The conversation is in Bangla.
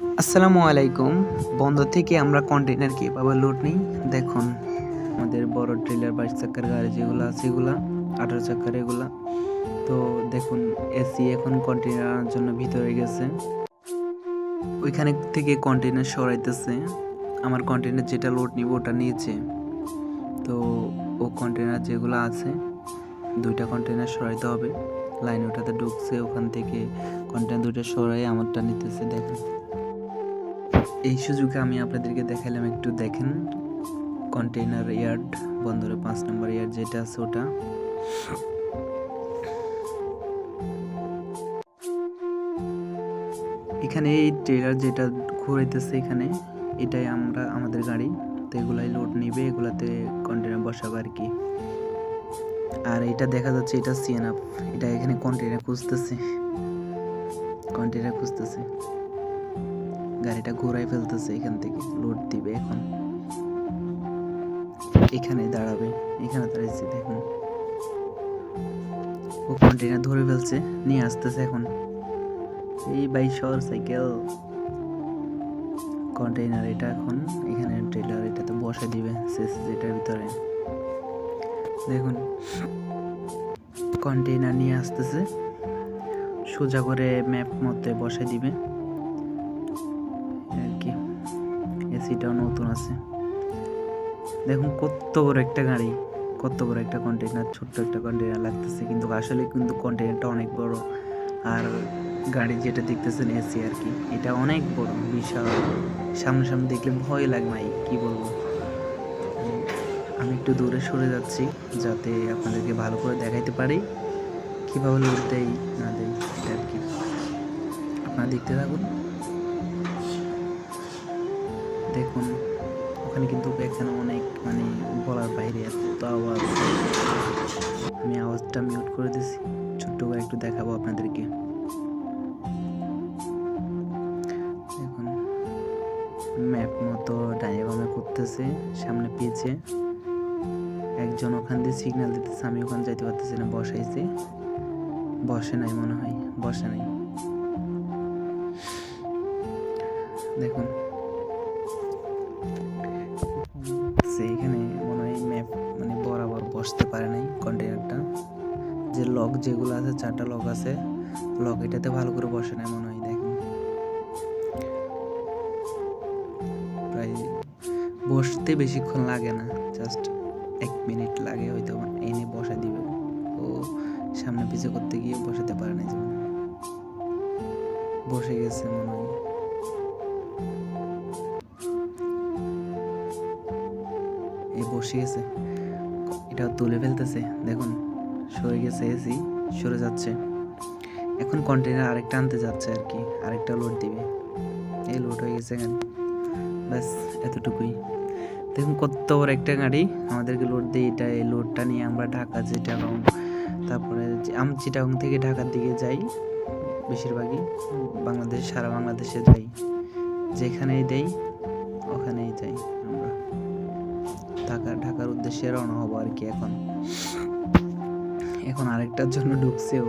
আসসালামু আলাইকুম। বন্দর থেকে আমরা কন্টেইনার কিভাবে লোড নিই দেখুন। আমাদের বড় ট্রেলার 22 চাকার গাড়ি যেগুলো আছে এগুলা 18 চাকার এগুলা। তো দেখুন এসি এখন কন্টেইনার আনার জন্য ভিতরে গেছে। ওইখানে থেকে কন্টেইনার সরাইতেছে। আমার কন্টেইনার যেটা লোড নিব ওটা নিয়েছে। তো ও কন্টেইনার যেগুলো আছে 2টা কন্টেইনার সরাইতে হবে। লাইন ওটাতে ঢুকছে, ওখান থেকে কন্টেইনার 2টা সরাই আমারটা নিতেছে দেখুন। এই সুযোগে আমি আপনাদেরকে দেখাইলাম, একটু দেখেন কন্টেইনার ইয়ার্ড, বন্দরে 5 নম্বর ইয়ার্ড যেটা আছে ওটা। এখানে এই ট্রেলার যেটা ঘুরাইতেছে এখানে, এটাই আমাদের গাড়ি। তো এগুলাই লোড নিবে, এগুলাতে কন্টেইনার বসাবে আর কি। আর এটা দেখা যাচ্ছে এটা সিএনআপ, এটা এখানে কন্টেইনার খুঁজতেছে, গাড়িটা ঘুরাই ফেলতেছে, এখান থেকে লোড দিবে। এখন এখানে দাঁড়াবে, এখানে দাঁড়াইছে দেখুন। ও কন্টেইনার ধরে ফেলছে, নিয়ে আসতেছে এখন। এই বাইশর সাইকেল কন্টেইনার এটা এখন এখানে ট্রেলার এটাতে বসে দিবে যেটার ভিতরে দেখুন। কন্টেইনার নিয়ে আসতেছে, সোজা করে ম্যাপ মধ্যে বসে দিবে আর কি। এসিটাও নতুন আছে দেখুন। কত বড় একটা গাড়ি, কত বড় একটা কন্টেইনার, ছোট্ট একটা কন্টেইনার লাগতেছে, কিন্তু আসলে কিন্তু কন্টেইনারটা অনেক বড়। আর গাড়ি যেটা দেখতেছেন এসি আর কি, এটা অনেক বড়, বিশাল। সামনে দেখলে ভয় লাগে ভাই, কি বলবো। আমি একটু দূরে সরে যাচ্ছি যাতে আপনাদেরকে ভালো করে দেখাইতে পারি কিভাবে লোড দেয় না দেয় এটা আর কি। আপনারা দেখতে থাকুন। দেখুন ওখানে কিন্তু এখানে অনেক বলার বাইরে এত আওয়াজ। আমি আওয়াজটা মিউট করে দিছি, ছোট্ট করে একটু দেখাবো আপনাদেরকে। দেখুন ম্যাপ মতো ডাইনে বামে করতেছে, সামনে পিছে একজন ওখান দিয়ে সিগন্যাল দিতেছে। আমি ওখানে যাইতে পারতেছি না, বসাইছে, বসে নাই মনে হয়, বসে নাই। দেখুন এখানে মনে হয় ম্যাপ বরাবর বসতে পারে নাই কন্টেইনারটা। যে লক যেগুলো আছে 4টা লক আছে, লক এটাতে ভালো করে বসে নাই মনে হয়। দেখুন প্রায় বসতে বেশিক্ষণ লাগে না, জাস্ট 1 মিনিট লাগে হয়তো, এনে বসা দিবে। ও সামনে পিছে করতে গিয়ে বসাতে পারে না, যেমন বসে গেছে মনে হয়। এই বসে গেছে, এটাও তুলে ফেলতেছে দেখুন। সরে গেছে, এসি সরে যাচ্ছে। এখন কন্টেইনার আরেকটা আনতে যাচ্ছে আর কি, আরেকটা লোড দিবে। এই লোড হয়ে গেছে গাড়ি, ব্যাস এতটুকুই। দেখুন কত বড় একটা গাড়ি আমাদেরকে লোড দিয়ে। এটা এই লোডটা নিয়ে আমরা ঢাকা, চিটাগং, তারপরে আমি চিটাগং থেকে ঢাকার দিকে যাই, বেশিরভাগই বাংলাদেশ, সারা বাংলাদেশে যাই, যেখানেই দেই ওখানেই যাই আমরা। ঢাকার উদ্দেশ্যে রওনা হবো আর কি। এখন আরেকটার জন্য ঢুকছেও।